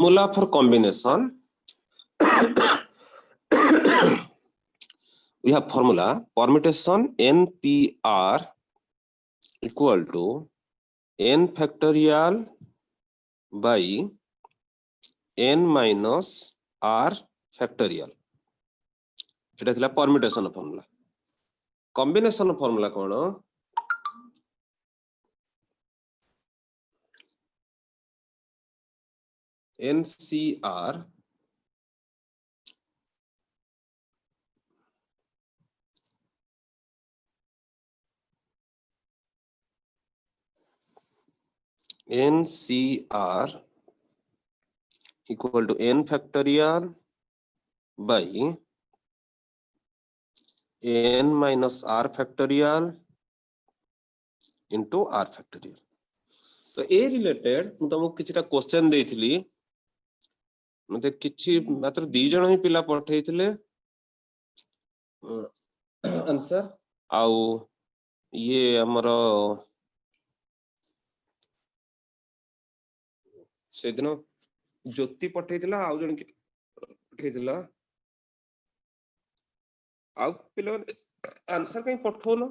formula for combination. We have formula permutation NPR equal to n factorial by n minus r factorial. এটা ଥିଲା permutation formula. Combination formula কোন? NCR equal to n factorial by n minus r factorial into r factorial. तो ए related मु तुमको किछटा question देइथिली मते किछि मात्र 2 जण ही पिला पठेइथिले आंसर आउ ये हमरो से दिन ज्योति पठेइथिला आउ जण के पठेइथिला आउ पिला आंसर कहीं पठोनो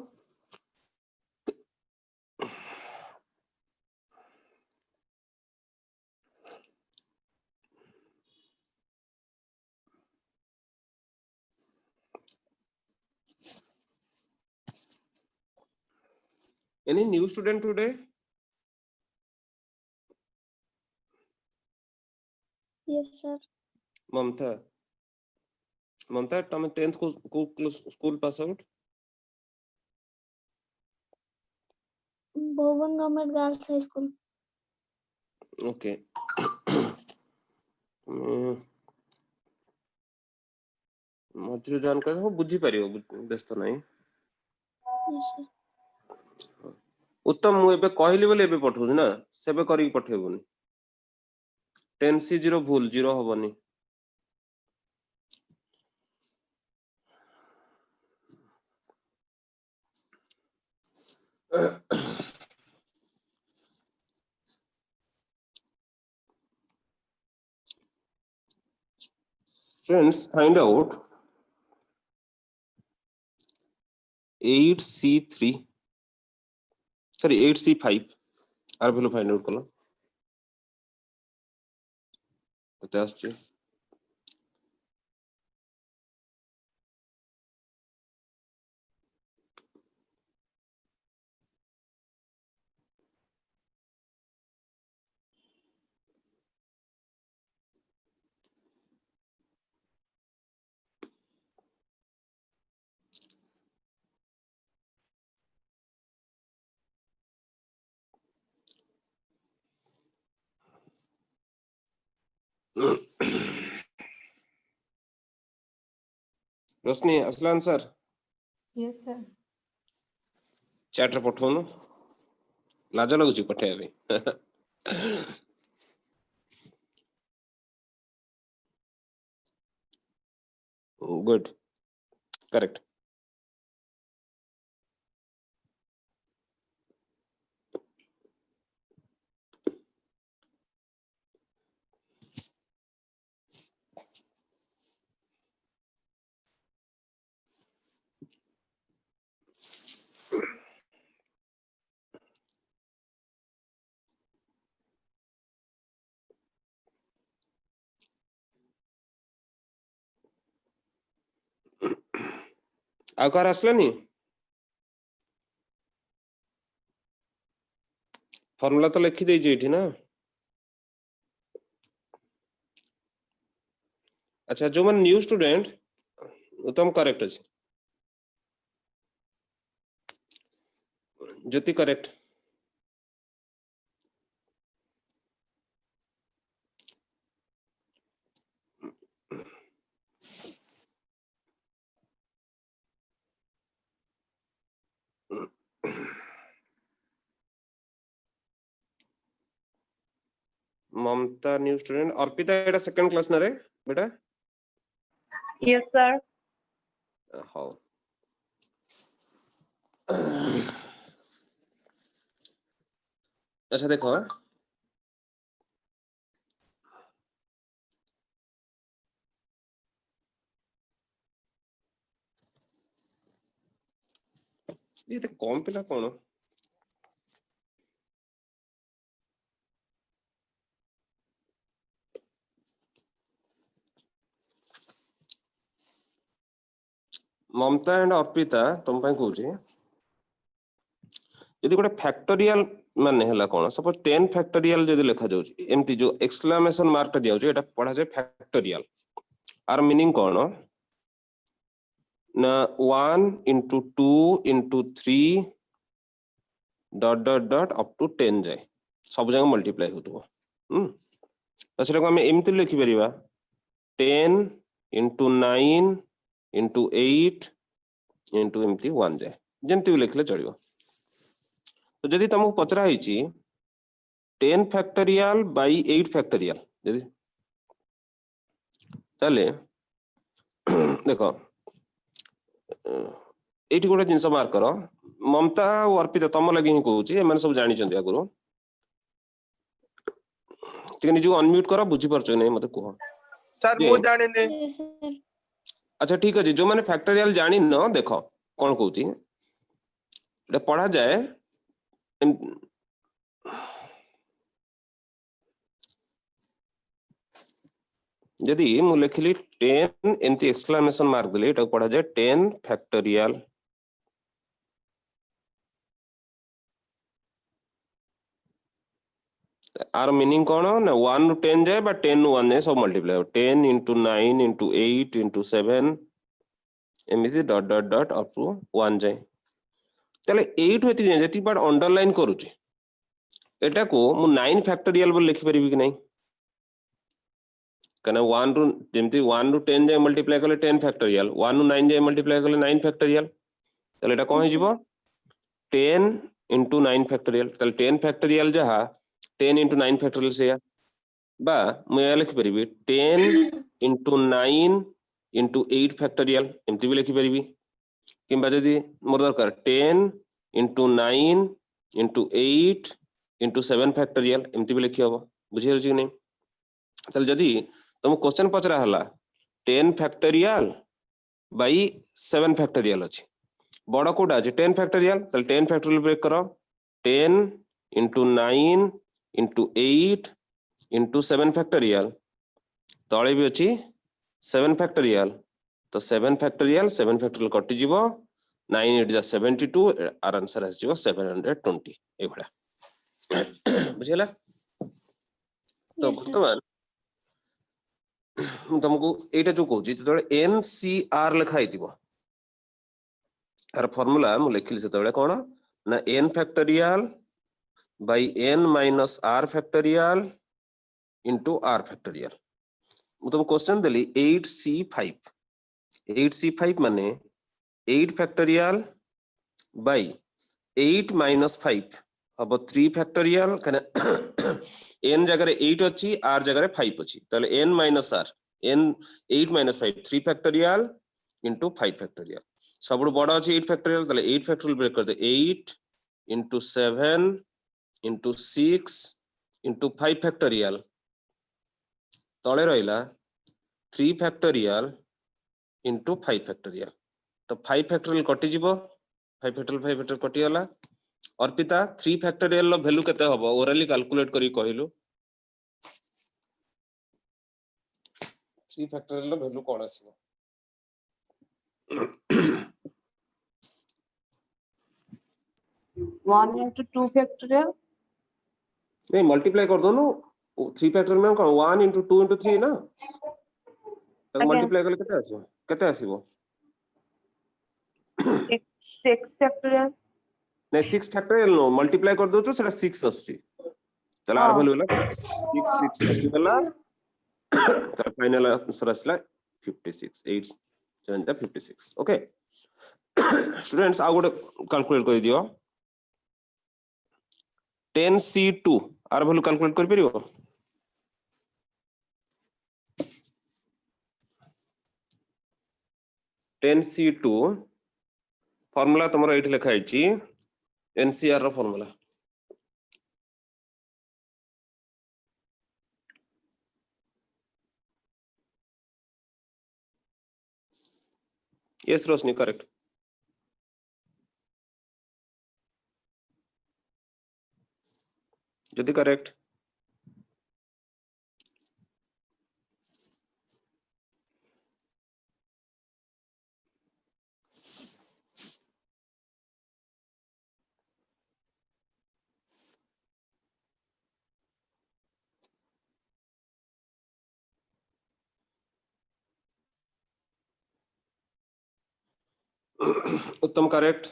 Any new student today? Yes, sir. Mamta, तुम 10th school pass out? Bhuvan government girls high school. Okay. मझे जान कर हो बुझी पारियो व्यस्त नहीं. Yes, sir. उत्तम मु एबे कहली बोले एबे पठौनी ना सेबे करी पठेबुनी 10C0 भूल 0 हबनी. Friends, find out 8C3 sorry 8C5 r value find out कलो 50 रोशनी असला आंसर. Yes, sir. चैट रे पठौनु लाज लगुची पठे अभी. Good correct. आकार असलानी फॉर्मूला तो लिखि दे जे ना. अच्छा जो मन न्यू स्टूडेंट उत्तम करेक्ट अछि. ज्योति करेक्ट. ममता न्यू स्टूडेंट. अर्पिता एटा सेकंड क्लास ना रे बेटा? Yes, sir. हाउ अच्छा देखो ये तो कम पिला कौन ममता एंड अर्पिता तुम कहूँ यदि गोटे फैक्टोरियल माने हला कौन सपोज 10 फैक्टोरियल जदि लिखा जाउची एमती जो एक्सक्लेमेशन मार्क टा दियाउची एटा पढ़ा जाय फैक्टोरियल आर मीनिंग कौन ना 1 into 2 into 3 dot dot dot up to 10 जाए सब जगह मल्टीप्लाई होतबो तो सेटा को हम एमती लिखि परिबा 10 into 9 into 8 into एमती 1 जाए जेमती भी लिखले चलिबो तो जदि तुमको पचरा होईची 10 फैक्टोरियल बाई 8 फैक्टोरियल जदि चले देखो एठी गोटे जिनस मार्क करो ममता और अर्पिता तुम लगी ही कहूची एमाने सब जानि चंदी आगुरो ठीक निजु अनम्यूट करो बुझी परछो नै मते कहो सर ये- मु जानि नै Yes, sir. अच्छा ठीक अछि जो माने फैक्टोरियल जानि न देखो कोन कहूची एटा पढ़ा जाए यदि मु लिखली 10 एंती एक्सक्लेमेशन मार्क देली एटा पढ़ा जाए 10 फैक्टोरियल आर मीनिंग कौन ना 1 ରୁ 10 जाए बा 10 ରୁ 1 जाए सब मल्टीप्लाई हो 10 into 9 into 8 into 7 एमिति dot dot dot up to 1 जाए तले 8 होती जाए जति बार अंडरलाइन करूची एटा को मु 9 फैक्टोरियल बोल लिखि परिबी कि नहीं कना 1 ରୁ जेमति 1 ରୁ 10 जाए मल्टीप्लाई करले 10 फैक्टोरियल 1 ରୁ 9 जाए मल्टीप्लाई करले 9 फैक्टोरियल तले एटा कोन हिजिबो 10 into 9 फैक्टोरियल तले 10 फैक्टोरियल जहा 10 into 9 फैक्टोरियल से बा मु या लिखि परिबी 10 into 9 into 8 फैक्टोरियल एमति भी लिखि परिबी किंबा जदी मोर दरकार 10 into 9 into 8 into 7 फैक्टोरियल एमति भी लिखि हबो बुझि होछि कि नहीं तले जदी तुम क्वेश्चन पचरा हला 10 फैक्टोरियल बाई 7 फैक्टोरियल अछि बड़ कोडा अछि 10 फैक्टोरियल तले 10 फैक्टोरियल ब्रेक करो 10 into 9 into 8 into 7 फैक्टोरियल तळे भी अछि 7 फैक्टोरियल तो 7 फैक्टोरियल कटि जीवो 9 8 जा 72 आर आंसर आस जीवो 720 ए भड़ा बुझिला तो Yes, sir. वर्तमान तुमको एटा जो कहूची जतबे एनसीआर लिखा हितिबो आर फार्मूला मु लिखिली सेतबे कोन ना n factorial by n minus r factorial into r factorial मु तुम क्वेश्चन देली 8c5 माने 8 फैक्टोरियल बाय 8 माइनस 5 अब 3 फैक्टोरियल कने n जगह 8 अछि r जगह 5 अछि तले n minus r n 8 minus 5 3 factorial into 5 factorial सबुठ बड़ अछि 8 फैक्टोरियल तले 8 फैक्टोरियल ब्रेक कर दे 8 into 7 into 6 into 5 फैक्टोरियल तले रहिला 3 फैक्टोरियल into 5 फैक्टोरियल तो 5 फैक्टोरियल कटि जीवो 5 फैक्टोरियल कटि गला अर्पिता 3 फैक्टोरियल लो वैल्यू केते हबो ओरली कैलकुलेट करी कहिलु 3 फैक्टोरियल लो वैल्यू कोन आसीबो 1 into 2 factorial. नहीं मल्टीप्लाई कर दो नो 3 फैक्टोरियल में कोन 1 into 2 into 3 ना तक Again. मल्टीप्लाई करले केते आसीबो 6 factorial. नहीं 6 फैक्टोरियल नो मल्टीप्लाई कर दो सेटा 6 आसी तला आर हाँ। वैल्यू वाला 6 कटि गला तला फाइनल आंसर आसला 56 8 7 टा 56 ओके स्टूडेंट्स आ गोटे कैलकुलेट कर दियो 10c2 आर वैल्यू कैलकुलेट कर परियो 10c2 फार्मूला तुमरा एठी लिखा आइची एनसीआर रो फार्मूला यस रोशनी करेक्ट जदि करेक्ट उत्तम correct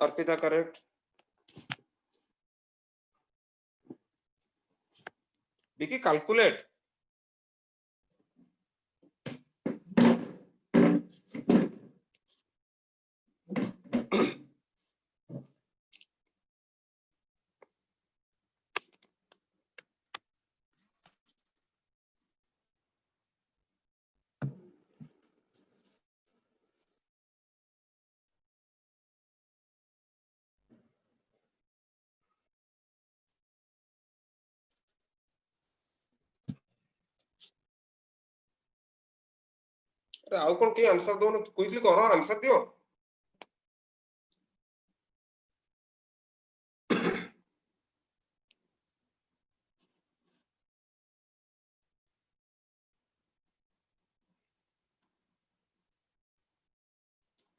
Arpita correct Vicky calculate अरे आउ कौन के आंसर दो क्विकली करो आंसर दियो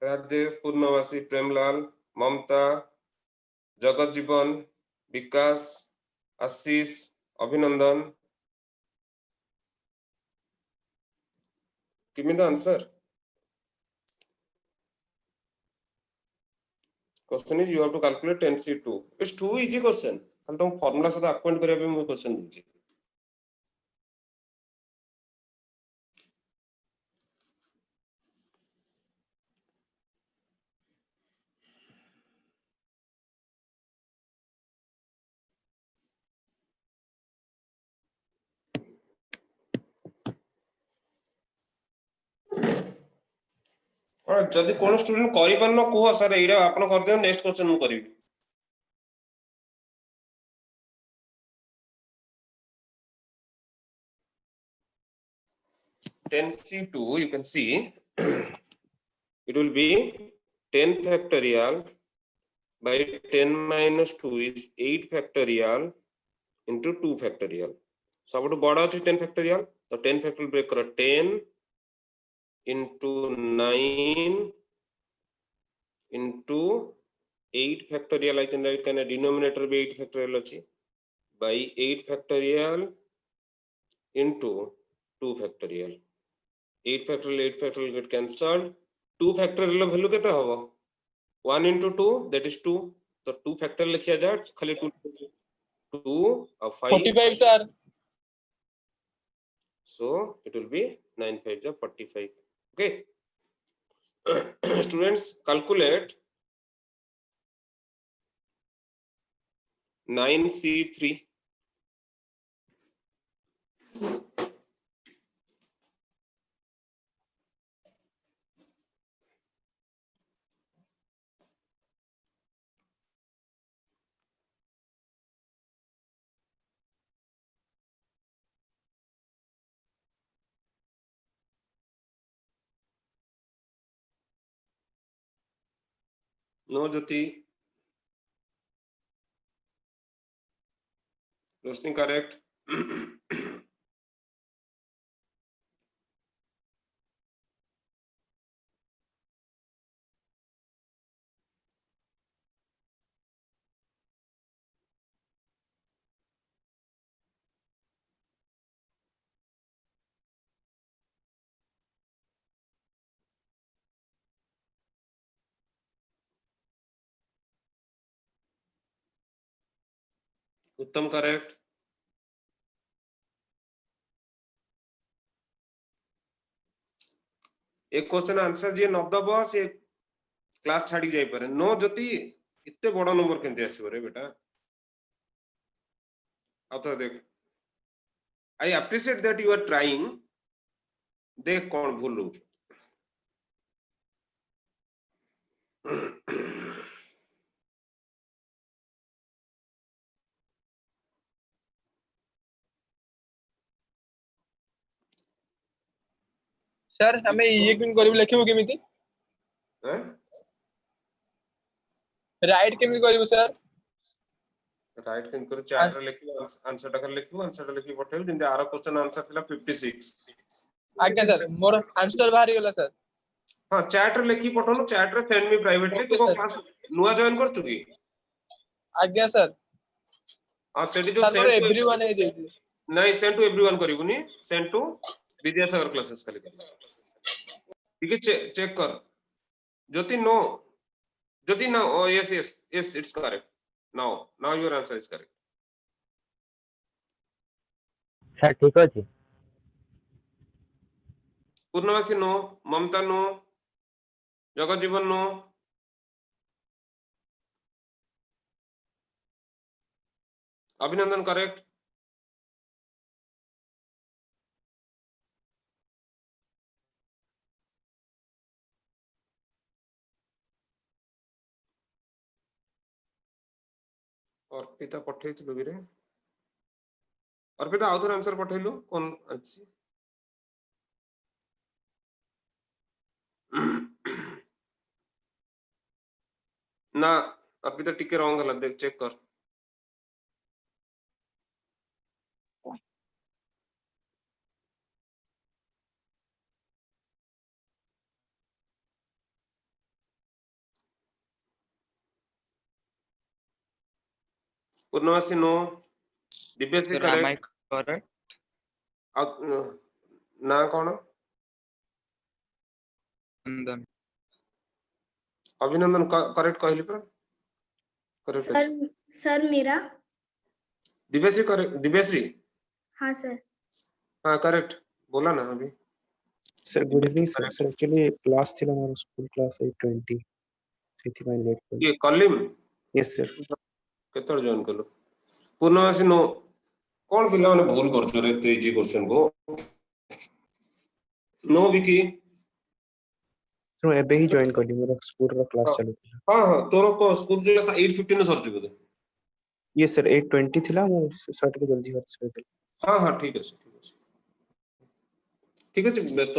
राजेश पूर्णवासी प्रेमलाल ममता जगत जीवन विकास आशीष अभिनंदन give me the answer question is you have to calculate 10c2 it's too easy question खाली तुम फार्मूला से अकाउंट करिया पे मु क्वेश्चन दूची और जदि कोन स्टूडेंट करि परनो को सर एइरा आपन कर दियो नेक्स्ट क्वेश्चन मु करिवि (10c2) you can see it will be 10 factorial by 10 minus 2 is 8 factorial into 2 factorial सबटु बड़ा अछि 10 factorial तो 10 factorial ब्रेक करो 10 into 9 into 8 factorial I can write can a denominator be 8 factorial अछि by 8 factorial into 2 factorial 8 factorial get cancelled 2 factorial value केते हबो 1 into 2 that is 2 तो 2 factorial लिखिया जा खाली 2 2 और 5 45 sir so it will be 9 5 is 45 okay students calculate 9c3 No Jyoti. Listening correct. उत्तम correct एक क्वेश्चन आंसर जे न दबो से क्लास छाड़ी जाई पारे नो जति इत्ते बड़ नंबर केनते आसीबो रे बेटा अब तो देख I appreciate that you are trying देख कौन भूल लू सर हमें ये क्यों करिब लेखिबो केमिति राइट केमिति करिब सर राइट कैन कर चैट रे लिखिबो आंसर टा लिखि पठेल जिंदे आरो क्वेश्चन आंसर थिला 56 आज्ञा सर मोर आंसर बाहर गेला सर हां चैट रे लिखि पठोनो चैट रे सेंड मी प्राइवेटली ओके तू सर क्लास नुआ जॉइन करछु की आज्ञा सर और सेठी जो सर मोर सेंड टू एवरीवन हे देती नहीं सेंड टू एवरीवन करिबुनी सेंड टू विद्यासागर क्लासेस खाली ठीक है चेक कर Jyoti no Jyoti no oh yes yes yes it's correct now your answer is correct sir ठीक अछि पूर्णवासी नो ममता नो जगत जीवन नो अभिनंदन करेक्ट अर्पिता पठेइथिलु गिरे अर्पिता आउथर आंसर पठेइलु कोन अछि ना अर्पिता टिके रॉन्ग हला देख चेक कर Purnabasi no Divyashree Sir, am I correct correct? ना कौन And then अभिनंदन करेक्ट कहली पर करेक्ट सर सर मेरा दिव्यश्री करेक्ट दिव्यश्री हाँ सर हाँ करेक्ट बोला ना अभी sir good evening sir sir actually class थिला मोर स्कूल क्लास 8:20 सेति माइ लेट कर ये कलिम यस सर केतळ जॉइन कलो पूर्णवासी नो कौन पिला माने भूल करछो रे ते इजी क्वेश्चन को नो विकी सर एबे ही जॉइन करली मोर स्कूल रा क्लास चालू थिला हां हां तोरो को स्कूल जो 8:15 सरजि बोले यस सर 8:20 थिला मो सट के जल्दी हट से हां हां ठीक है ठीक है व्यस्त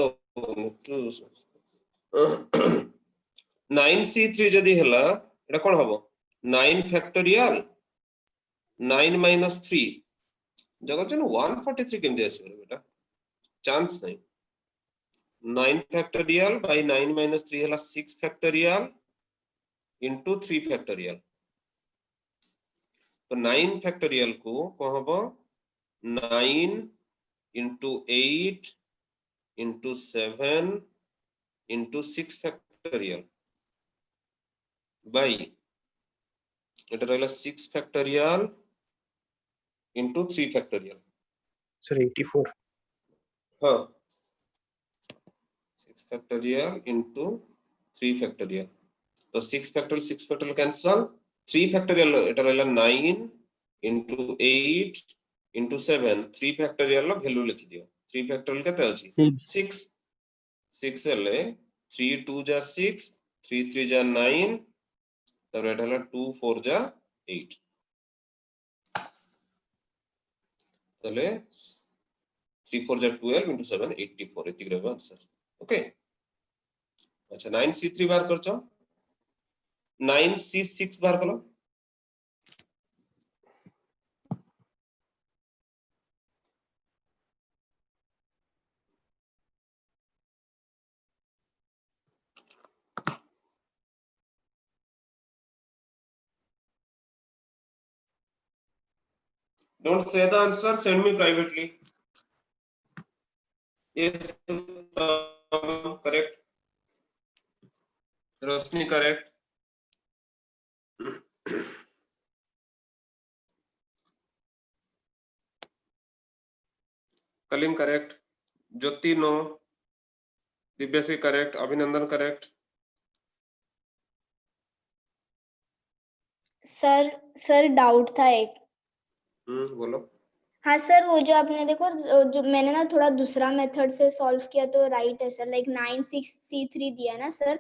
9c3 जदी हला एटा कोन हबो 9 फैक्टोरियल 9 minus 3 जगह जन 143 केमदे आसी बेटा चांस नहीं 9 फैक्टोरियल by 9 minus 3 हला 6 फैक्टोरियल into 3 फैक्टोरियल तो 9 फैक्टोरियल को कौन हबो 9 into 8 into 7 into 6 factorial by এটা রইলা 6 फैक्टोरियल into 3 फैक्टोरियल सर 84 हाँ 6 फैक्टोरियल into 3 फैक्टोरियल तो 6 फैक्टोरियल कैंसल 3 फैक्टोरियल এটা রইলা 9 into 8 into 7 3 factorial low value लिखि दियो 3 फैक्टोरियल केते अछि 6 6 हेले 3 2 जा 6 3 3 जा 9 तब एटा हला 2 4 जा 8 तले 3 4 जा 12 into 7 84 एतिक रहबो आंसर ओके अच्छा 9c3 बार करछो 9c6 बार कलो don't say the answer send me privately yes correct Roshni correct Kaleem correct Jyoti no Divyashree correct अभिनंदन करेक्ट सर सर डाउट था एक बोलो हाँ सर, वो जो आपने देखो जो मैंने ना थोड़ा दूसरा मेथड से सॉल्व किया तो राइट है सर, लाइक 9 6 C3 दिया ना सर,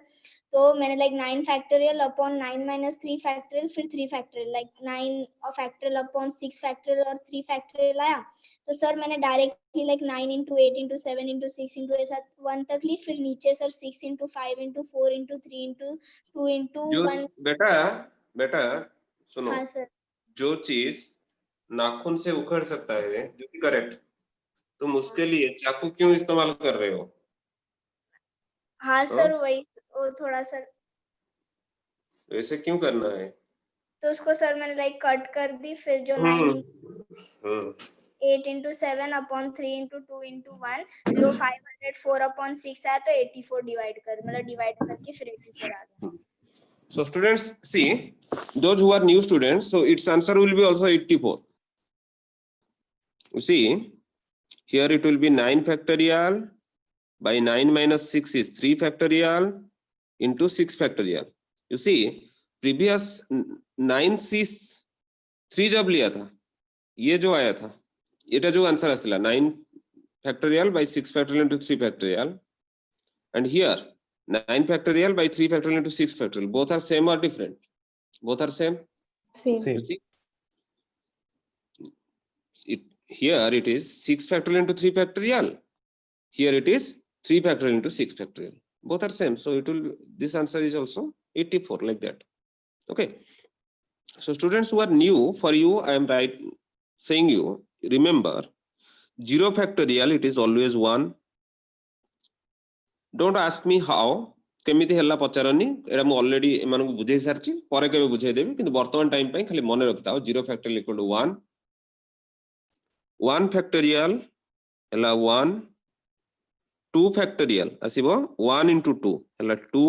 तो मैंने like 9 factorial upon 9 minus 3 factorial फिर 3 factorial, like 9 factorial upon 6 factorial और 3 फैक्टोरियल आया। तो सर मैंने directly like 9 into 8 into 7 into 6 into ऐसा 1 तक ली, फिर नीचे sir 6 into 5 into 4 into 3 into 2 into जो 1। बेटा बेटा सुनो, हाँ सर। जो चीज नाखून से उखड़ सकता है जो कि करेक्ट, तुम उसके लिए चाकू क्यों इस्तेमाल कर रहे हो? हाँ सर वही, वो थोड़ा सर, ऐसे क्यों करना है? तो उसको सर मैंने लाइक कट कर दी, फिर जो 9 हम्म 8 into 7 upon 3 into 2 into 1 फिर वो 504 upon 6 आया, तो 84 डिवाइड कर मतलब डिवाइड करके फिर 84 आ गया। So students, see, those who are new students, so its answer will be also 84. You see, here it will be 9 factorial by 9 minus 6 is 3 factorial into 6 factorial. You see, previous 9C 3 जब लिया था, ये जो आया था, এটা जो answer আসছিল 9 factorial by 6 factorial into 3 factorial, and here 9 factorial by 3 factorial into 6 factorial. Both are same or different? Both are same. Same. You see? Here it is 6 factorial into 3 factorial. Here it is 3 factorial into 6 factorial. Both are same. So it will, this answer is also 84 like that. Okay. So students who are new, for you, I am saying you, remember 0 factorial, it is always 1. Don't ask me how. केमिति हल्ला पचारनी, एटा मु already एमान को बुझे सारची, परे केबे बुझे देबी, किंतु वर्तमान टाइम पई खाली मने रखिताओ 0 factorial equal to 1. 1 factorial हला 1. 2 factorial आसीबो 1 into 2 हला 2.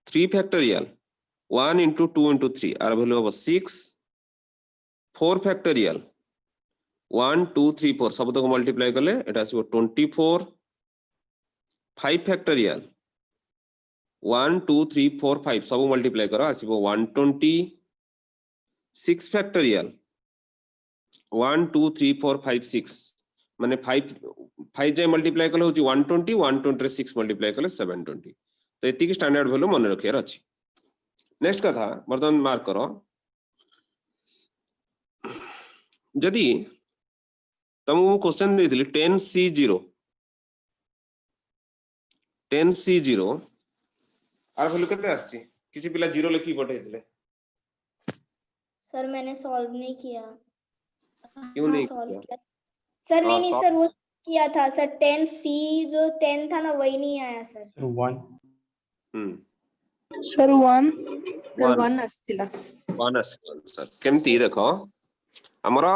3 factorial 1 into 2 into 3 r value होबो 6. 4 factorial 1 2 3 4 सब तक मल्टीप्लाई करले एटा आसीबो 24. 5 factorial 1 2 3 4 5 सब मल्टीप्लाई करो आसीबो 120. 6 factorial 1 2 3 4 5 6 माने 5 जे मल्टीप्लाई कले होची 120. 120 रे 6 मल्टीप्लाई कले 720. तो एति की स्टैंडर्ड वैल्यू मन रखियार अछि. नेक्स्ट कथा वर्तमान मार्क करो, जदि तुमको question देथिली 10C0 10C0 are value केते आछि? किसी पिला 0 लिखि पठै दिले, सर मैंने सॉल्व नहीं किया। क्यों हाँ नहीं सॉल्व किया? किया सर। हाँ, नहीं सर, वो किया था सर, 10C जो 10 था ना वही नहीं आया सर। 1 Sir, 1. Sir, 1 ଆସିଥିଲା। 1 आंसर केमती देखो, हमरा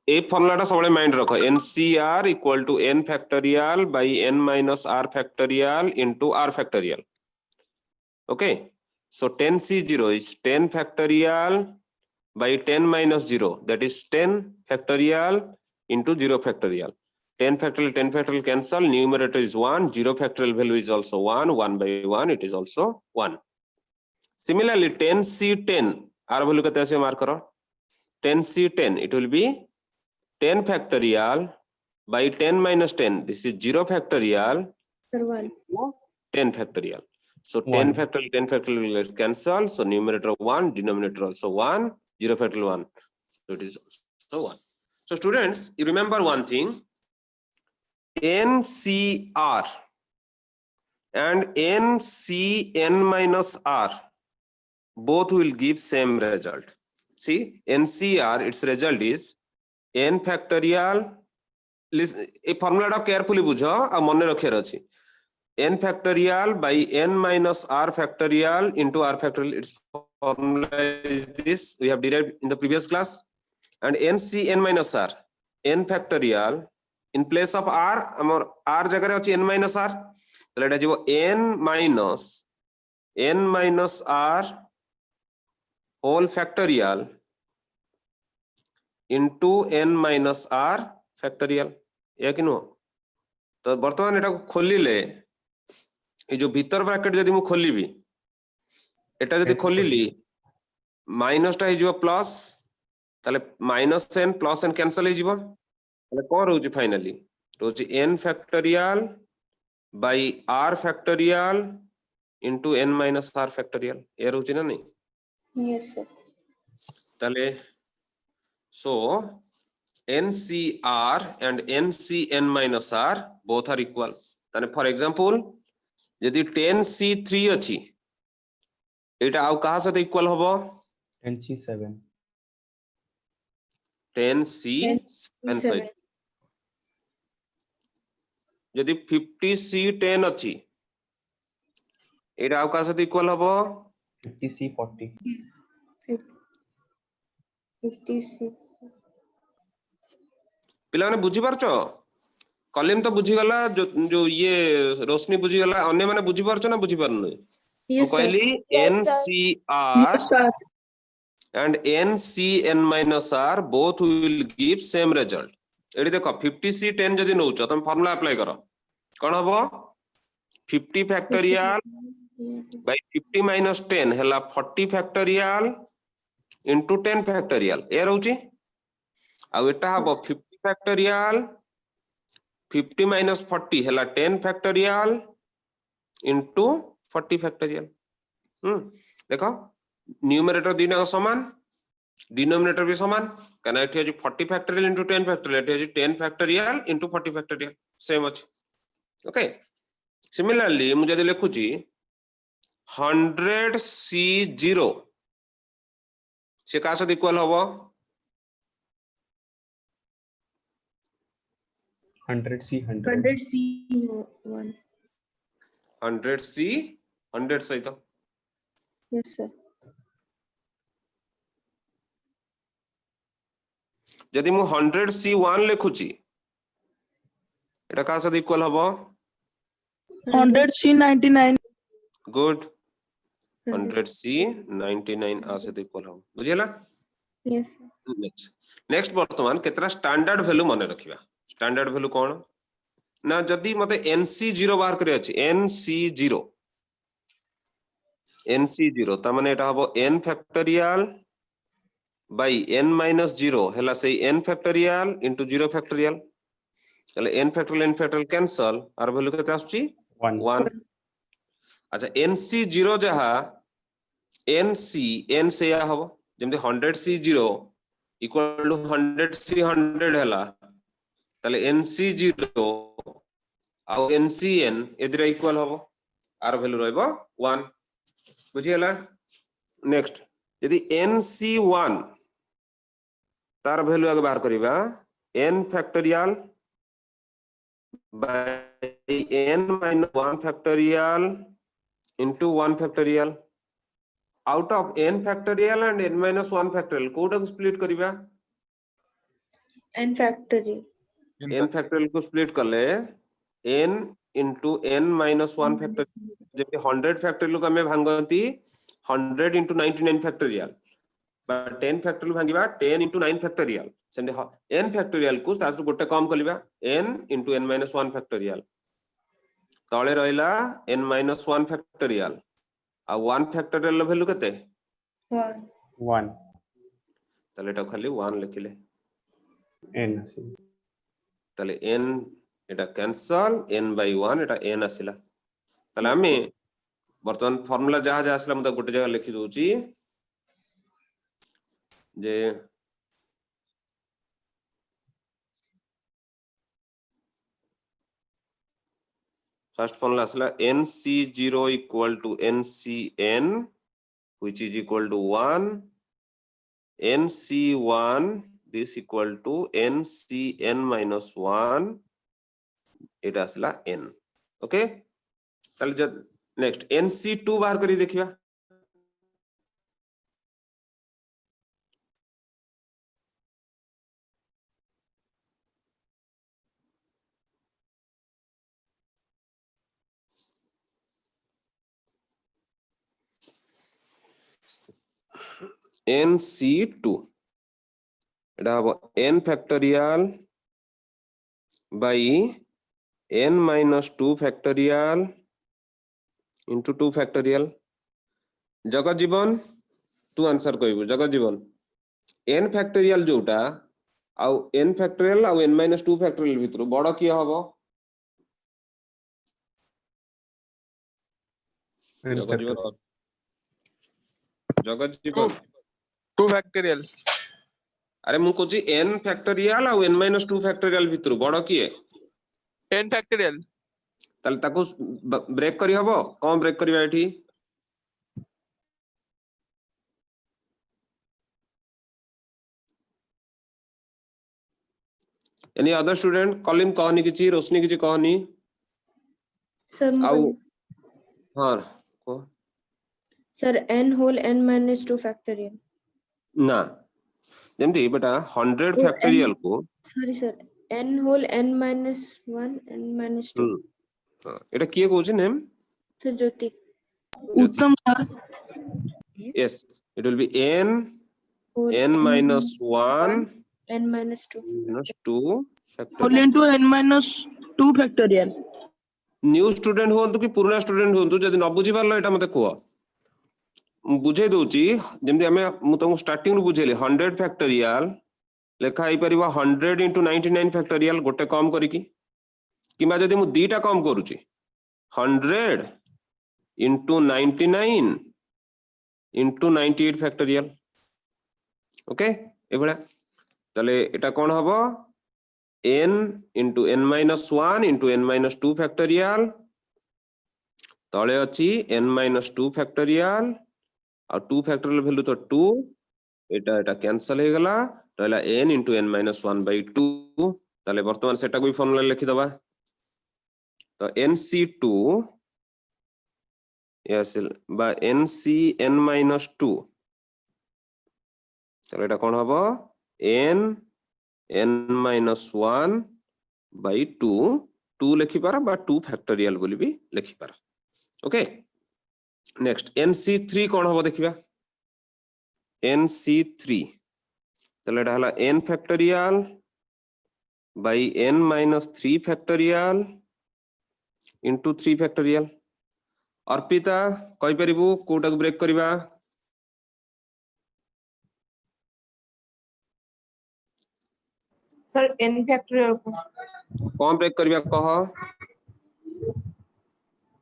ए फॉर्मूलाटा सबले माइंड रखो, NCR equal to n factorial by n minus r factorial into r factorial. Okay, so 10C0 is 10 factorial by 10 minus 0, that is 10 factorial into 0 factorial. 10 factorial cancel, numerator is 1, 0 factorial value is also 1, 1 by 1 it is also 1. Similarly 10C10 r value kete ase mark karo, 10C10 it will be 10 factorial by 10 minus 10, this is 0 factorial Sir, 1. 10 factorial. So 10 1. factorial, 10 factorial will cancel. So numerator 1, denominator also 1, 0 factorial 1. So it is also 1. So students, you remember one thing, NCR and NCN minus R both will give same result. See, NCR, its result is n factorial. Listen, a formula carefully बुझो आ मने रखे रछि. N factorial by n minus r factorial into r factorial. Its formula is this, we have derived in the previous class. And NCN minus r, n factorial in place of r, amor r जगह रे अछि n minus r, तो एटा जीवो n minus r whole factorial into n minus r factorial. या कि no? तो वर्तमान एटा को खोलिले ए जो भीतर ब्रैकेट जदि मु खोलिबी, एटा जदि खोलिली माइनस टा हिजो प्लस, ताले minus n plus n cancel हो जीवो ताले कोन रहउची फाइनली रहउची n factorial by r factorial into n minus r factorial ए रहउची ना नहीं Yes, sir. ताले so NCR and NCn minus r both are equal ताले for example यदि 10C3 अछि एटा आउ कहा सहित इक्वल होबो 10C7 10C7 सहित यदि 50C10 अछि एटा आउ कहा सहित इक्वल होबो 50C40 50C. पिला माने बुझी पारछो कलिम तो बुझी गला जो ये रोशनी बुझी गला अन्य माने बुझी पारछो ना बुझी पारनु Yes, sir. कहली NCR and NCn minus r both will give same result एडी देखो 50C10 जदि नउछ तुम फार्मूला अप्लाई करो कोन हबो 50 फैक्टोरियल by 50 minus 10 हला 40 फैक्टोरियल into 10 फैक्टोरियल ए रहउची आ एटा हबो 50 फैक्टोरियल 50 minus 40 हला 10 फैक्टोरियल into 40 फैक्टोरियल देखो न्यूमरेटर दिना समान डिनोमिनेटर भी समान कहना एठी अछि 40 फैक्टोरियल into 10 फैक्टोरियल एठी अछि 10 फैक्टोरियल into 40 फैक्टोरियल सेम अछि ओके सिमिलरली मु जदि लिखुची 100C0 से का साथ इक्वल होबो 100C100 100C1. 100C 100 सहित Yes, sir. जदि मु 100C1 लिखुची एटा का साथ इक्वल होबो 100C99. गुड 100C99 आ साथ इक्वल होबो बुझिला Yes, sir. नेक्स्ट वर्तमान केतरा स्टैंडर्ड वैल्यू माने रखिबा स्टैंडर्ड वैल्यू कोन ना जदि मते NC0 बाहर करे अछि NC0 ता माने एटा हबो n factorial by n minus 0 हला से n फैक्टोरियल into 0 फैक्टोरियल तले n factorial cancel r value केते आछी 1 अच्छा NC0 जहा n से या हबो जेमते 100C0 इक्वल टू 100C100 हला तले NC0 आ NCn एदिरा इक्वल हबो आर वैल्यू रहबो 1 बुझियला नेक्स्ट यदि NC1 तार वैल्यू आगे बाहर करिबा n factorial by n minus 1 factorial into 1 factorial out of n factorial and n minus 1 factorial कोटा को स्प्लिट करिबा N factorial. n फैक्टोरियल को स्प्लिट करले n into n minus 1 factorial जबकि 100 फैक्टोरियल को हमें भांगती 100 into 99 फैक्टोरियल 10 फैक्टोरियल भांगिबा 10 into 9 फैक्टोरियल सेंडे n फैक्टोरियल को तासु गोटे कम कलिबा n into n minus 1 factorial तळे रहिला n minus 1 फैक्टोरियल आ 1 फैक्टोरियल वैल्यू केते 1. तले एटा खाली 1 लिखिले n तले n Etah cancel n by 1 Etah n आसिला तले आमे वर्तमान फार्मूला जहा जहा आसिला मते गोटे जगह लिखि दोची जे फर्स्ट फॉर्मूला आसला NC0 equal to NCn which is equal to 1 NC1 this equal to NCn minus 1 এটা आसला n ओके ताले जब नेक्स्ट NC2 बाहर करी देखिबा NC2 এটা হবো n factorial by n minus 2 factorial into 2 factorial জগৎ জীবন তু आंसर কইবু জগৎ জীবন n फैक्टोरियल जोटा आउ n फैक्टोरियल आउ n - 2 फैक्टोरियल भितर बड़ किए हबो जगत जीवन 2 factorial अरे मु कोची n फैक्टोरियल आउ n - 2 फैक्टोरियल भितर बड़ किए 10 factorial ताले ताको ब्रेक करी हबो कोन ब्रेक करबा एठी एनी अदर स्टूडेंट कॉलिम कहनी किछि रोशनी किछि कहनी Sir, आउ हां को sir, n whole n minus 2 factorial. ना जेमति बेटा 100 Oh, फैक्टोरियल n- को Sorry, sir. N whole n minus 1 n minus 2. हां एटा किए कहउछि नेम Sir, Jyoti. उत्तम sir yes it will be n Whole n minus 1 n minus 2. minus 2 whole factorial into n minus 2 factorial new student होंतु कि पुराना student होंतु जदि न बुझी पारलो एटा मते कुआ बुझे दोची जेमति हमें मु तुमको स्टार्टिंग रु बुझेली 100 फैक्टोरियल लेखा आइ परिबा 100 into 99 फैक्टोरियल गोटे कम करी की किबा जदि मु दीटा कम करूची 100 into 99 into 98 फैक्टोरियल ओके एबडा तले एटा कोन हबो n into n minus 1 into n minus 2 factorial तले अछि n minus 2 फैक्टोरियल और 2 फैक्टोरियल वैल्यू तो 2 एटा कैंसिल हे गला रहला n into n minus 1 by 2 तले वर्तमान सेटा कोई फार्मूला लिखि दबा तो nc2 yes बा ncn minus 2 तले एटा कोन हबो n n minus 1 by 2 2 लिखि पारा बा 2 फैक्टोरियल बोली भी लिखि पारा ओके नेक्स्ट nc3 कोन हबो देखिबा nc3 तले एटा हला n factorial by n minus 3 factorial into 3 factorial Arpita कहि परिबु कोटा को ब्रेक करिबा सर n factorial को कौन ब्रेक करिबा कह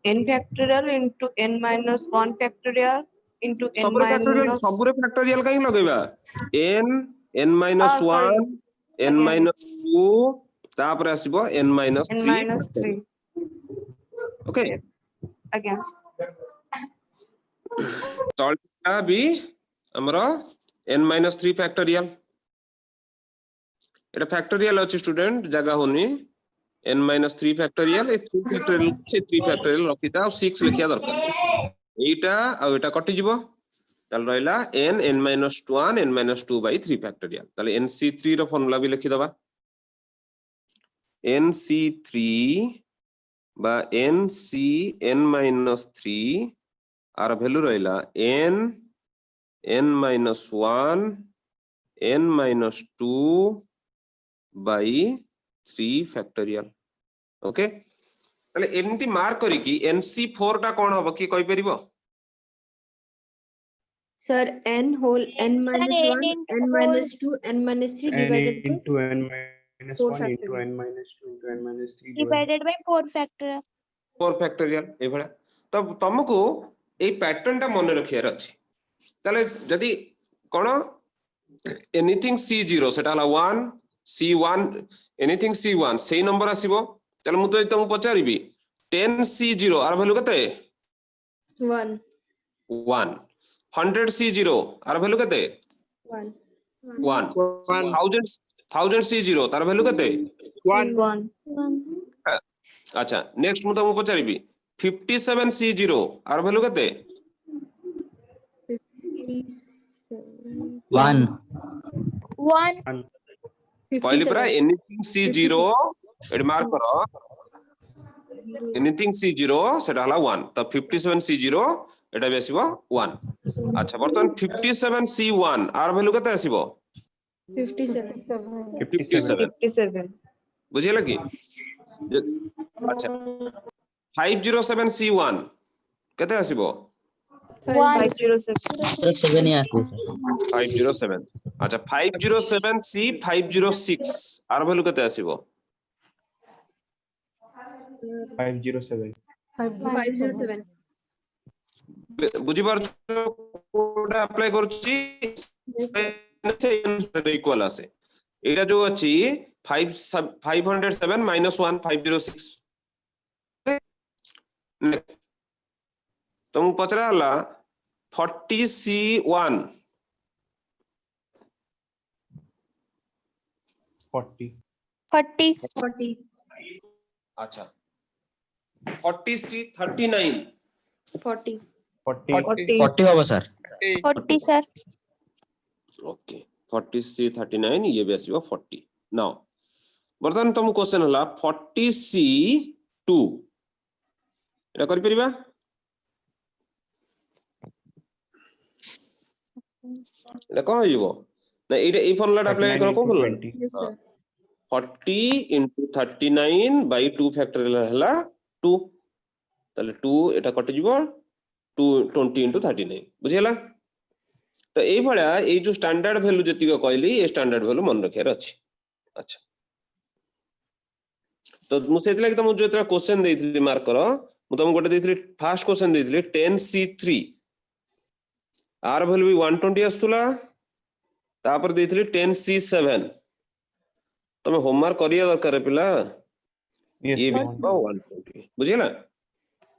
n factorial into n minus 1 factorial into n सबरे फैक्टोरियल minus सबरे फैक्टोरियल काई लगेबा n n minus Ah, sorry. 1 n Again. minus 2 तापर आसीबो n minus n 3 minus 3 okay again तळटा भी हमरो n minus 3 फैक्टोरियल एटा फैक्टोरियल अछि स्टूडेंट जगह होनी n minus 3 फैक्टोरियल ए 3 factorial से 3 फैक्टोरियल रखिता और 6 लिखिया दरकार एटा आ एटा कटि जिवो तल रहला n n minus 1 n minus 2 by 3 factorial तले nc3 रो फार्मूला भी लिखि दबा nc3 बा nc n minus 3 r value रहला n n minus 1 n minus 2 by 3 factorial okay तले एमती मार्क करी कि nc4 टा कोन हबो कि कहि परिबो Sir, n whole n minus n 1 into n minus 2 n minus 3 n divided by into n minus 4 1 into factorial. n minus 2 into n minus 3 divided by 4 factorial 4 factorial ए भला तब तुमको ए पैटर्न टा मन रखियार अछि तले जदी कोन एनीथिंग c0 सेटा हला 1 c1 एनीथिंग c1 सेही नंबर आसीबो चल मु तो तुम पचारिबी 10 c0 आर वैल्यू कते 1 1 100 c0 आर वैल्यू कते 1 1 1000 c0 तार वैल्यू कते 1 अच्छा नेक्स्ट मु तुमको पचारिबी 57 c0 आर वैल्यू कते 1 पहले पूरा एनीथिंग c0 एड मार्क करो एनीथिंग c0 सेटा हला 1 तो 57 c0 एटा भी आसीबो 1 अच्छा बर्तमान 57 c1 आर वैल्यू कते आसीबो 57 57 57 बुझिए लगी अच्छा 507 c1 कते आसीबो 507 7 ही आसु 507 अच्छा 507C 506 आर वैल्यू केते आसीबो 507 507 बुझी पार कोडा अप्लाई करछि इक्वल आसे एटा जो अछि 507 minus 1 506 तुम पचरा हला 40C1 40 40 अच्छा 40C39 40 40 40 होगा सर 40 सर ओके 40C39 ये भी आसीबो 40 नाउ बर्तमान तुम क्वेश्चन हला 40C2 एटा करि परिबा एटा कोन होइबो ना एटा ए फॉर्मूला अप्लाई करो को 20 yes sir 40 into 39 by 2 factorial हला 2 ताले 2 एटा कटि जिवो 2 20 into 39 बुझिला तो ए भळा ए जो स्टैंडर्ड वैल्यू जति को कहली ए स्टैंडर्ड वैल्यू मन रखियार अछि अच्छा तो मु सेतला कि तुम जो एतला क्वेश्चन देइथि मार्क करो मु तुम गोटे देइथि फर्स्ट क्वेश्चन देइथि 10C3 आर वैल्यू भी 120 आस्तुला तापर देइथि 10C7 तुम होमवर्क करिया दरकार पिला yes ये sir, भी 120 बुझिला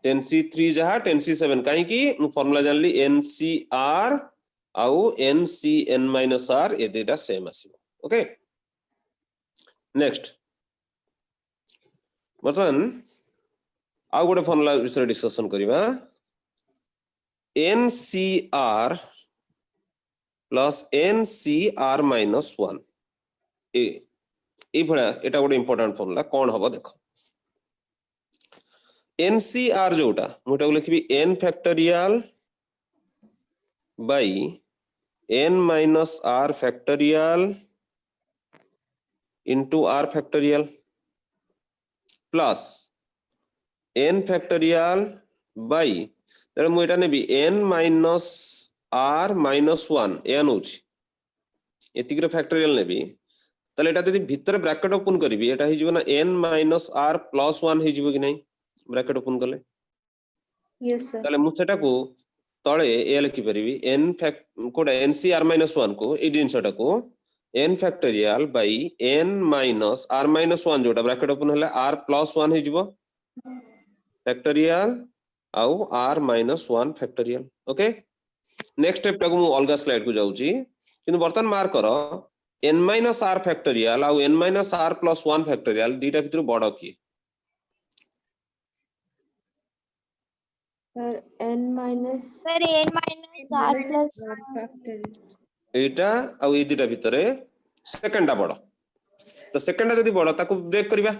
10C3 जहा 10C7 काहे कि मु फार्मूला जानली NCR आउ NCN-R ए देटा सेम आसीबो ओके नेक्स्ट मतलब आउ गोटे फार्मूला विषय डिस्कशन करिबा NCR plus NCR-1 ए भळा एटा गोटे इंपोर्टेंट फार्मूला कोन हबो देखो NCR जोटा मुटा लिखबी n factorial by n minus r factorial into r factorial plus n factorial by तर मु एटा नेबी n minus r minus 1 n होची एतिकर फैक्टोरियल नेबी तले एटा यदि भीतर ब्रैकेट ओपन करबी एटा हि जीवना n minus r plus 1 हि जीवो कि नहीं ब्रैकेट ओपन करले yes sir तले मु सेटा को तळे ए लिखि परिबी n कोडा NCR-1 को ए जिंसटा को n factorial by n minus r-1 जोटा ब्रैकेट ओपन हला r plus 1 हि जीवो फैक्टोरियल आउ r-1 factorial okay next step टाको मु अलगा स्लाइड को जाउची किंतु बर्तन मार्क करो n minus r फैक्टोरियल आउ n minus r plus 1 factorial दीटा भितर बड़ की sir n minus sir n minus r plus r factorial एटा आउ ए दीटा भितरे सेकंडा बड़ तो सेकंडा जदी बड़ ताको ब्रेक करबा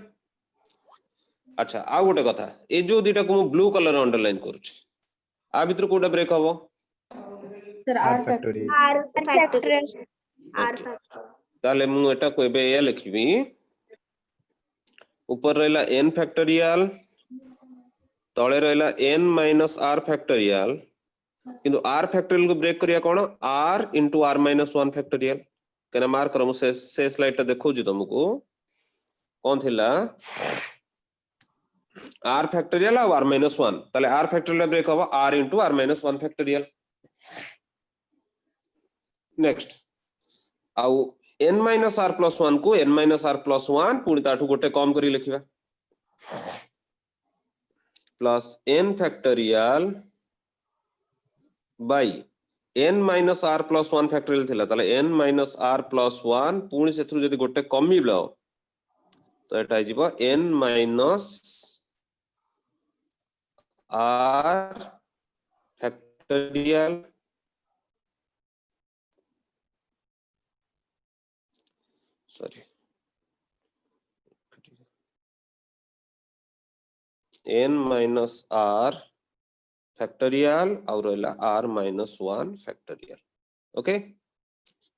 अच्छा आ गोटे कथा ए जो दीटा को मु ब्लू कलर अंडरलाइन करूची आ भितर कोटा ब्रेक हबो sir r r factorial factorial r factorial r factorial ताले मु एटा को एबे ए लिखबी ऊपर रहला n फैक्टोरियल तळे रहला n minus r फैक्टोरियल किंतु r फैक्टोरियल को ब्रेक करिया कोन r into r-1 फैक्टोरियल केना मार्क करम से स्लाइड ता देखौ जी तुमको कोन थिला r फैक्टोरियल और r-1 ताले r फैक्टोरियल ब्रेक हबो r into r-1 factorial next आउ n minus r plus 1 को n minus r plus 1 पुणी ताठू गोटे कम करी लिखिबा plus n factorial by n minus r plus 1 factorial थिला ताले n minus r plus 1 पुणी सेथु जदी गोटे कमिबलो तो एटा हिजबो n minus r factorial sorry n minus r factorial और रहला r minus 1 फैक्टोरियल ओके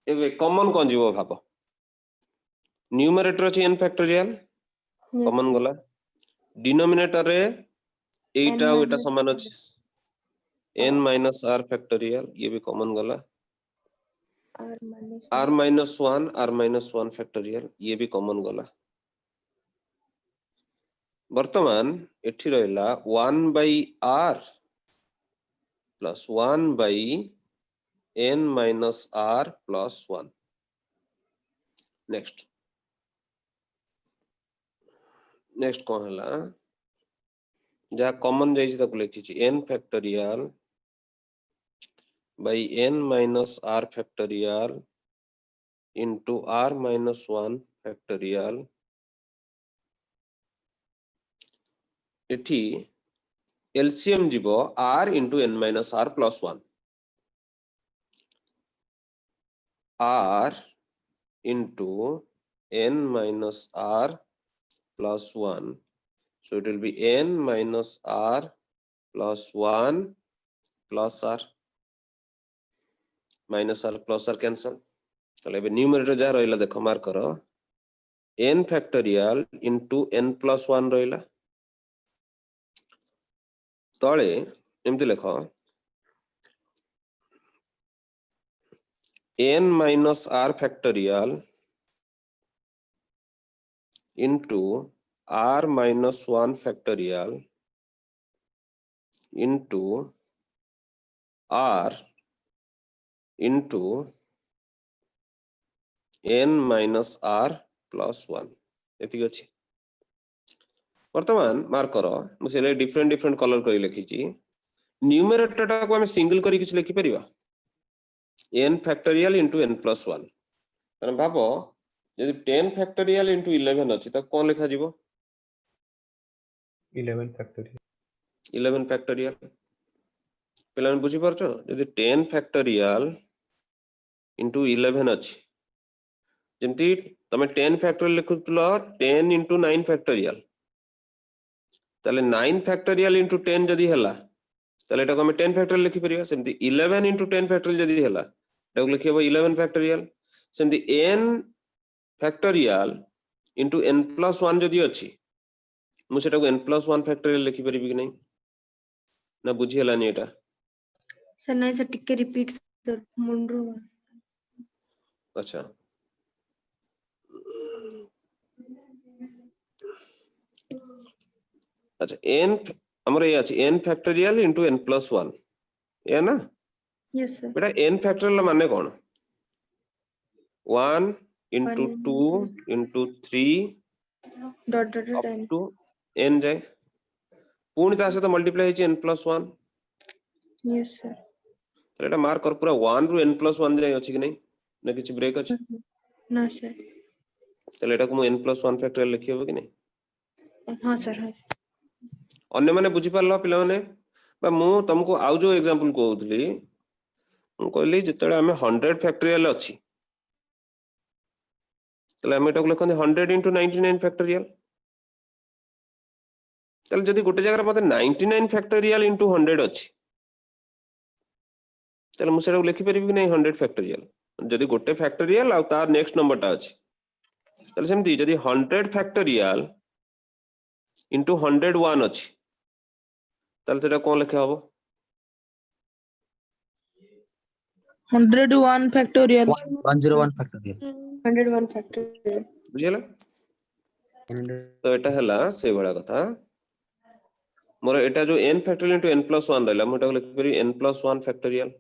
एबे कॉमन कोन जीवो भाबो न्यूमरेटर अछि n फैक्टोरियल yes कॉमन गला डिनोमिनेटर रे एटा n एटा समान अछि n minus r फैक्टोरियल ये भी कॉमन गला R minus r minus 1 factorial ये भी कॉमन गला वर्तमान एठी रहला 1 by r plus 1 by n minus r plus 1 next कौन हला जहाँ कॉमन जाइए ताको लिखी n factorial by n minus r factorial into r minus 1 factorial एठी LCM जीवो r into n minus r plus 1 r into n minus r plus 1 so it will be n minus r plus 1 plus r minus r plus r cancel चलो ଏବେ numerator जा रहिला देखो mark करो n factorial into n plus 1 रहिला तळे एमती लिखो n minus r factorial into r minus 1 factorial into r into n minus r plus 1 एति अछि वर्तमान मार्क करो मुझे डिफरेंट कलर करी लिखी न्यूमरेटर टा को हम सिंगल करी किछ लिखि परिबा n factorial into n plus 1 तने भाबो यदि 10 फैक्टोरियल into 11 अछि त कोन लिखा जीवो 11 factorial 11 फैक्टोरियल पिलान बुझी परछो यदि 10 फैक्टोरियल into 11 अछि जेमती तमे 10 फैक्टोरियल लिखुतलो 10 into 9 फैक्टोरियल ताले 9 फैक्टोरियल into 10 जदी हला ताले एटा को हम 10 फैक्टोरियल लिखि परिबा सेमती 11 into 10 फैक्टोरियल जदी हला एटा को लिखिबो 11 फैक्टोरियल सेमती n factorial into n plus 1 जदी अछि मु सेटा को n plus 1 फैक्टोरियल लिखि परिबि कि नै ना बुझी हलानी एटा सर नहीं सर टिके रिपीट सर मुंडरो अच्छा अच्छा n हमर ये अछि n factorial into n plus 1 या ना यस सर बेटा n फैक्टोरियल माने कोन 1 into 2 into 3 dot dot up n to n जाए पूर्ण ता से तो मल्टीप्लाई है n plus 1 यस सर तो एटा मार्क कर पूरा 1 रु n plus 1 जाए अछि कि नहीं ना किछ ब्रेक अछि ना सर तो एटा को मु n plus 1 फैक्टोरियल लिखियो कि नहीं हाँ सर हाँ अन्य माने बुझी पारलो पिला माने बा मु तुमको आउ जो एग्जांपल कहउतली मु कहली जतले हमें 100 फैक्टोरियल अछि तले हम एटा को लिखन 100 into 99 फैक्टोरियल तले जदी गोटे जगह मते 99 फैक्टोरियल into 100 अछि तले मु सेटा को लिखि परिबि कि नहीं 100 फैक्टोरियल जदी गोटे फैक्टोरियल आ तार नेक्स्ट नंबर टा अछि तले सेमती जदी 100 फैक्टोरियल into 101 अछि तले सेटा कोन लिखा हबो 101 factorial. 101 factorial 101 factorial बुझियला तो एटा हला से बडा कथा मोर एटा जो n factorial into n plus 1 रहला मोटा लिखि परि n plus 1 फैक्टोरियल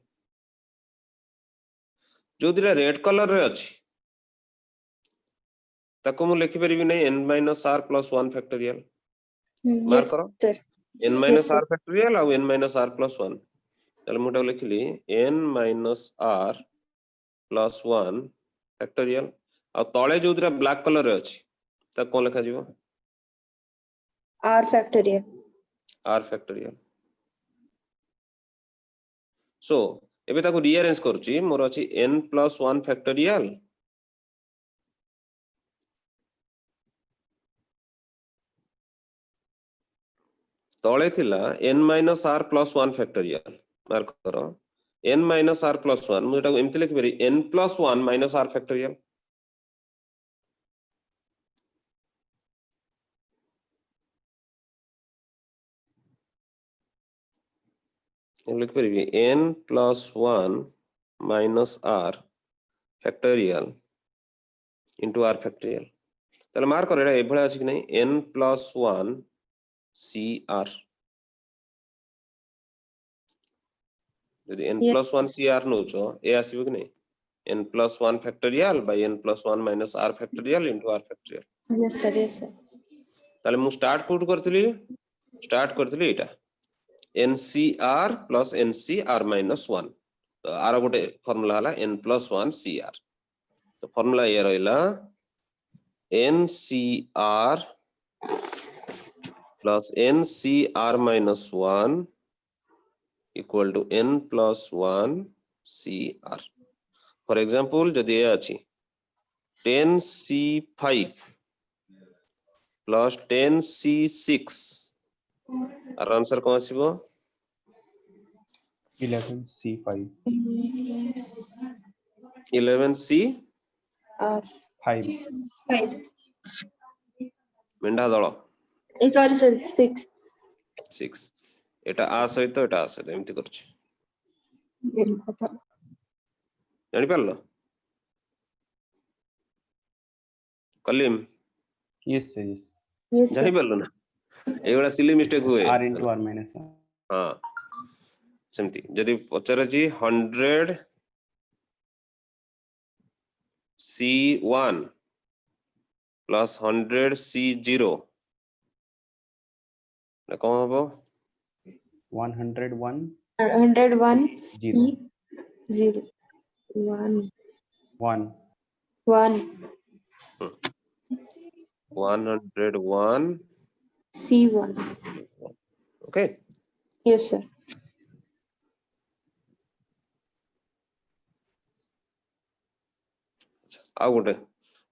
जो दिरा रेड कलर रे अछि ताको मु लिखि परिबि नै n minus r plus 1 factorial mark yes करो sir n minus r factorial और n minus r plus 1 तले मोटा लिखिली n minus r plus 1 factorial और तळे जो दिरा ब्लैक कलर रे अछि ता कोन लिखा जीवो r factorial r factorial so एबे ताको रीअरेंज करूची मोर अछि n plus 1 फैक्टोरियल तळे थिला n minus r plus 1 factorial mark करो n minus r plus 1 मु एटा एमति लिखि परि n plus 1 minus r factorial लिखि परिबि n plus 1 minus r factorial into r factorial তাহলে মার্ক করে এটা এভাবে আছে কি নাই n plus 1 cr যদি n Yes. plus 1 cr নউছ এ আসিব কি নাই n plus 1 factorial by n plus 1 minus r factorial into r factorial Yes, sir. Yes, sir. তাহলে মু স্টার্ট করতলি এটা ncr plus ncr minus 1 তো আর গোটে ফর্মুলা হলা n plus 1 cr তো ফর্মুলা এ রইলা ncr plus ncr minus 1 equal to n plus 1 cr. For example, যদি এ আছে 10c5 plus 10c6 আর আনসার কোন আসিব 11c5 11c R 5 5. মেন্ডা দଳ Sorry, sir. 6. 6 এটা আ সহিত এটা আ সহিত এমতি করছি জানি পারলো Kalim yes sir yes Yes, জানি sir. পারলো না এইগুলা সিলি মিস্টেক হুଏ r into r minus 1 ହଁ ସେମିତି ଯଦି ପଚାରୁଛି 100 c1 plus 100 c0 ନା କଣ ହବ 101 101 0 0 1 1 1 101 C1. Okay Yes, sir. ଆଉ ଗୋଟେ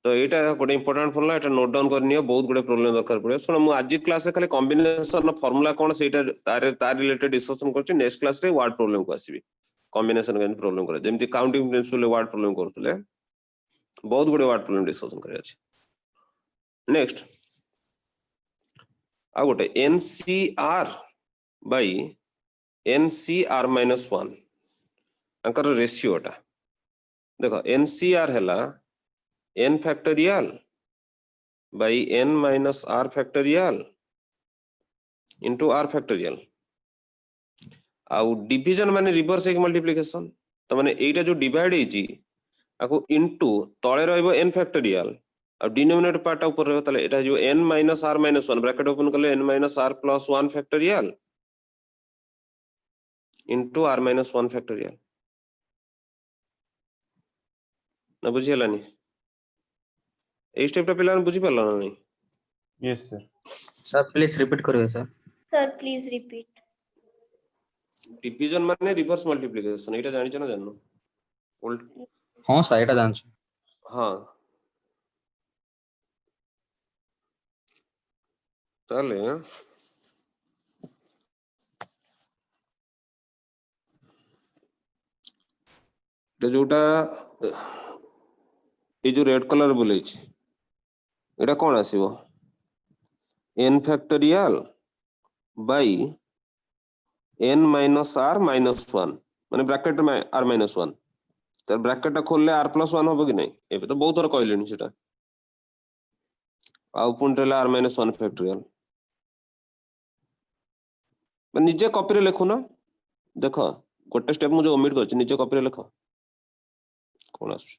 ତ ଏଇଟା ଗୋଟେ ଇମ୍ପୋର୍ଟାଣ୍ଟ ଫର୍ମୁଲା এটা নোট ডাউন କରି ନିଅ ବହୁତ ଗୁଡେ ପ୍ରୋବ୍ଲେମ ଦରକାର ପଡିବ ଶୁଣ ମୁଁ ଆଜି କ୍ଲାସରେ ଖାଲି କମ୍ବିନେସନ ଫର୍ମୁଲା କଣ ସେଇଟା ତାର ରିଲେଟେଡ ଡିସକସନ କରୁଛି ନେକ୍ସଟ କ୍ଲାସରେ ୱାର୍ଡ ପ୍ରୋବ୍ଲେମ କୁ ଆସିବି କମ୍ବିନେସନ କେମିତି ପ୍ରୋବ୍ଲେମ କରେ ଯେମିତି କାଉଣ୍ଟିଂ ପ୍ରିନ୍ସିପଲ ୱାର୍ଡ ପ୍ରୋବ୍ଲେମ କରୁଥିଲେ ବହୁତ ଗୁଡେ ୱାର୍ଡ ପ୍ରୋବ୍ଲେମ ଡିସକସନ କରିବାର ଅଛି ନେକ୍ସଟ ଆଉ ଗୋଟେ NCR by NCR minus 1 ତାଙ୍କର ରେସିଓଟା ଦେଖ NCR ହେଲା n factorial by n minus r factorial into r factorial ଆଉ division ମାନେ reverse ହେଇକି multiplication ତ ମାନେ ଏଇଟା ଯୋଉ divide ହେଇଛି ଆକୁ into ତଳେ ରହିବ n factorial ଆଉ denominator part ଉପରେ ରହିବ ତାହେଲେ ଏଟା ଯୋଉ n minus r minus 1 bracket open କଲେ n minus r plus 1 factorial into r minus 1 factorial ନା ବୁଝି ହେଲାନି এই স্টেপটা পিলাମାନେ বুঝি পারল না নাই yes sir sir please repeat करिए sir Sir, please repeat. Division মানে রিভার্স মাল্টিপ্লিকেশন এটা জানিছ না জানো हां sir এটা জানছি হ্যাঁ তাহলে এটা যোটা এই যে রেড কালার বলেছি এটা কোন আসিব n factorial by n minus r minus 1 মানে ব্র্যাকেট r মাইনাস 1 তার ব্র্যাকেটটা খুললে r প্লাস 1 হবে কি নাই ଏବେ তো ବହୁତ ଥର କହିଲେଣି সেটা ଆଉ ପୁଣି ରହିଲା r ମାଇନାସ 1 ଫ୍ୟାକ୍ଟୋରିଆଲ ନିଜେ କପିରେ ଲେଖୁନ ଦେଖ ଗୋଟେ ଷ୍ଟେପ ମୁଁ ଯୋଉ ଓମିଟ କରିଛି ନିଜେ କପିରେ ଲେଖ କଣ ଆସୁଛି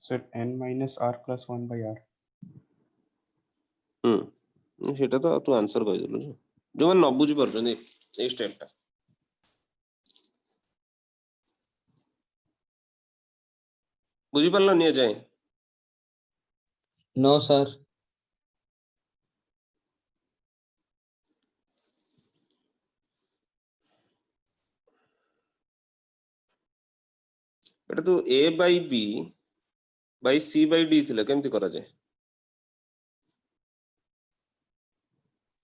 sir n minus r plus 1 by r সেটা তো ତୁ ଆନ୍ସର କହିଦେଲୁ ଯୋଉମାନେ ନ ବୁଝି ପାରୁଛନ୍ତି ଏଇ ଷ୍ଟେପଟା ବୁଝି ପାରିଲନି ଏ ଯାଏଁ no sir এটা তো a by b by c by d ଥିଲା କେମିତି କରାଯାଏ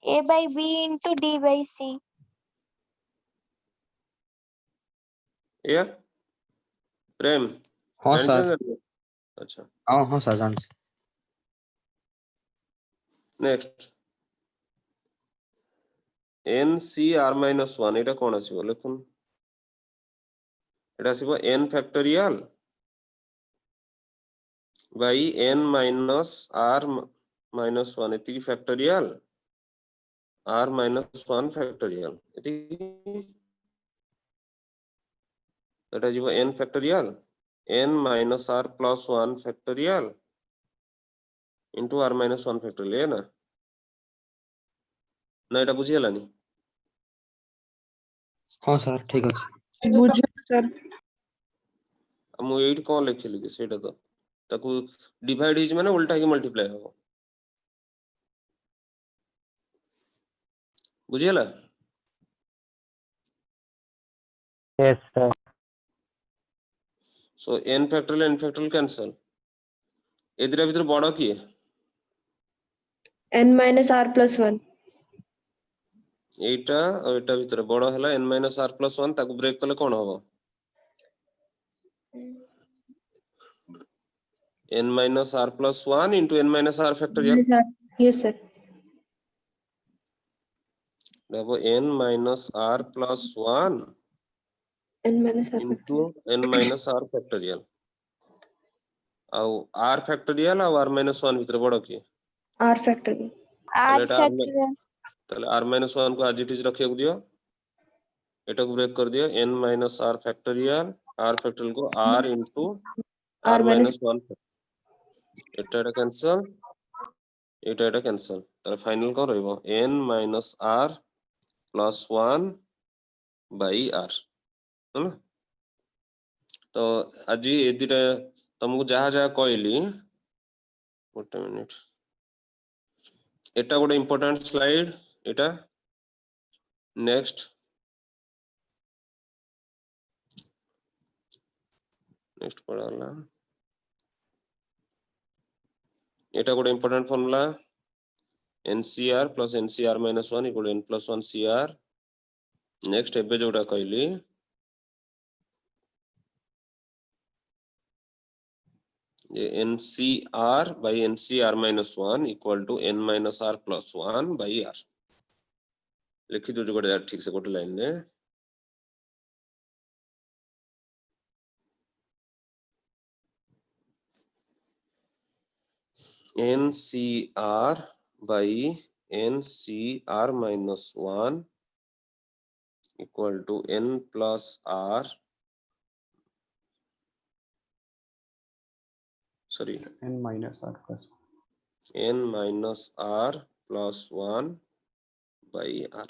A by B into D by C. ଏୟା ପ୍ରେମ हां ଜାଣିଛ sir ନା ଜାଣିନ? ଆଚ୍ଛା हां sir जानছি ନେକ୍ସଟ NCR minus 1 এটা কোন আসিব লিখুন এটা আসিব n factorial by n minus r minus 1 एति फैक्टोरियल r माइनस 1 फैक्टोरियल एति एटा जीव n factorial n minus r plus 1 factorial into r minus 1 factorial है ना एटा बुझी हलानी हाँ सर ठीक अच्छे बुझे सर मु एट कोन लिखिली कि सेटा तो ताकू डिवाइड हिज माने उल्टा के मल्टीप्लाई हो बुझी हला Yes, sir. सो n फैक्टोरियल कैंसल एदिरा भीतर बड़ किए n minus r plus 1. एटा और एटा भीतर बड़ हला n माइनस r प्लस 1 ताकू ब्रेक कले कोन होबो n minus r plus 1 into n minus r factorial Yes, sir. देखो n minus r plus 1 n minus r into n minus r factorial और r factorial और r माइनस 1 भीतर बड़ किए r factorial. ताले एटा ताले r माइनस 1 को आज इट इज रखियो दियो एटा को ब्रेक कर दियो n minus r factorial r factorial को r into r r minus minus 1 एटा कैंसल एटा कैंसल ताले फाइनल को रहबो n minus r plus 1 by r है ना तो आज ए दिटा तुमको जहा जहा कहली गोटे मिनिट एटा गोटे इंपोर्टेंट स्लाइड एटा नेक्स्ट पढ़ाला एटा गोटे important formula NCR plus NCR minus 1 equal n plus 1 CR next एबे जोटा कहली ये NCR by NCR minus 1 equal to n minus r plus 1 by r लिखी दो जो गोटे ठीक से गोटे लाइन ने NCR by NCR minus 1 equal to n plus r sorry n minus r plus n minus r plus 1 by r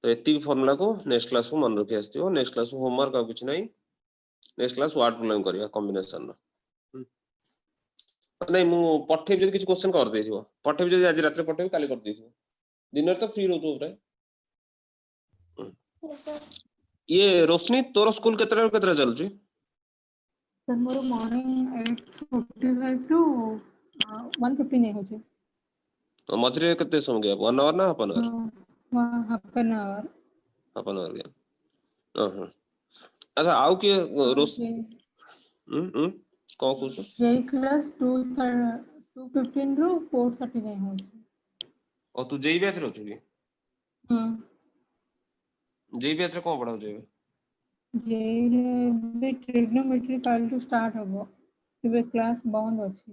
तो एति फार्मूला को नेक्स्ट क्लास को मन रखि आस्तियो नेक्स्ट क्लास होमवर्क आ कुछ नहीं नेक्स्ट क्लास वर्ड प्रॉब्लम करिया कॉम्बिनेशन रो नहीं मु पठे जदी किछ क्वेश्चन कर देथिबो पठे जदी आज रात पठे काली कर देथिबो दिन तो फ्री रहतो प्राय ये रोशनी तोर स्कूल केतरा केतरा चलुची सर मोर मॉर्निंग 8:45 टू 1:15 नहीं होचे तो मझरे केते समय गया 1 आवर ना half an hour half an hour गया हां अच्छा आउ के रोश को कुछ जे क्लास 2:15 रो 4:30 जाय होचे और तू जेई बैच रहछु की हां जेई बैच रे को पढ़ाउ जे जे बे ट्रिग्नोमेट्री काल टू स्टार्ट हबो बे क्लास बंद अछि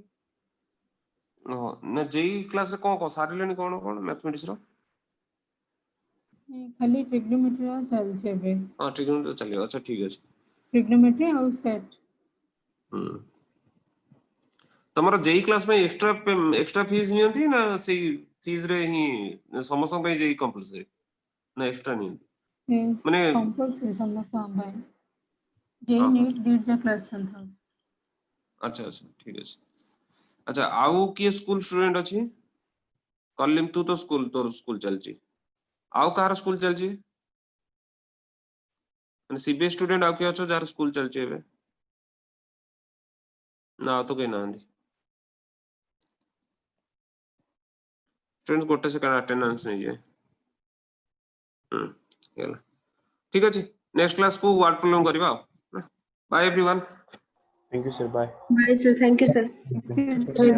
न जेई क्लास रे को सारिलेनी कोन मैथमेटिक्स रो खाली ट्रिग्नोमेट्री चल छे बे हां ट्रिग्नोमेट्री चलियो अच्छा ठीक है ट्रिग्नोमेट्री और सेट तमरो जेई क्लास में एक्स्ट्रा फीस नियंती ना सेई फीस रे ही समस्त पे जेई कंपल्सरी ना एक्स्ट्रा नहीं माने कंपल्सरी समस्त भाई जे नीट डीड जा क्लास चलता अच्छा अच्छा ठीक है अच्छा आउ के स्कूल स्टूडेंट अछि कलिम तू तो स्कूल तोर स्कूल चलची आउ कार स्कूल चलची माने सीबीएस स्टूडेंट आउ के अछो जार स्कूल चलची एबे ना तो कहीं ना स्टूडेंट गोटे सेकंड अटेंडेंस नहीं है ठीक अछि नेक्स्ट क्लास को वर्ड प्रॉब्लम करबा bye everyone thank you sir bye Bye, sir. Thank you, sir. है